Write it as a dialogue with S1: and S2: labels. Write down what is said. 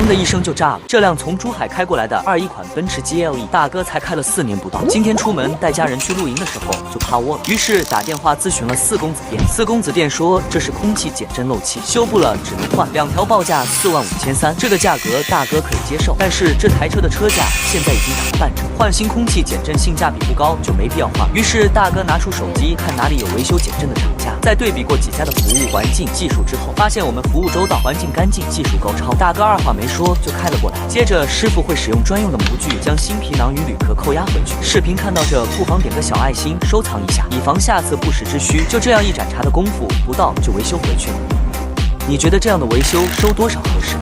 S1: 砰的一声就炸了。这辆从珠海开过来的21款奔驰 GLE， 大哥才开了4年不到。今天出门带家人去露营的时候就趴窝了，于是打电话咨询了4公子店。4公子店说这是空气减震漏气，修不了只能换，2条报价45300，这个价格大哥可以接受，但是这台车的车价现在已经打了半折，换新空气减震性价比不高，就没必要换。于是大哥拿出手机看哪里有维修减震的厂家，在对比过几家的服务环境技术之后，发现我们服务周到，环境干净，技术高超。大哥二话没说就开了过来，接着师傅会使用专用的模具将新皮囊与铝壳扣压回去。视频看到这不妨点个小爱心收藏一下，以防下次不时之需。就这样一盏茶的功夫，不到就维修回去了。你觉得这样的维修收多少合适？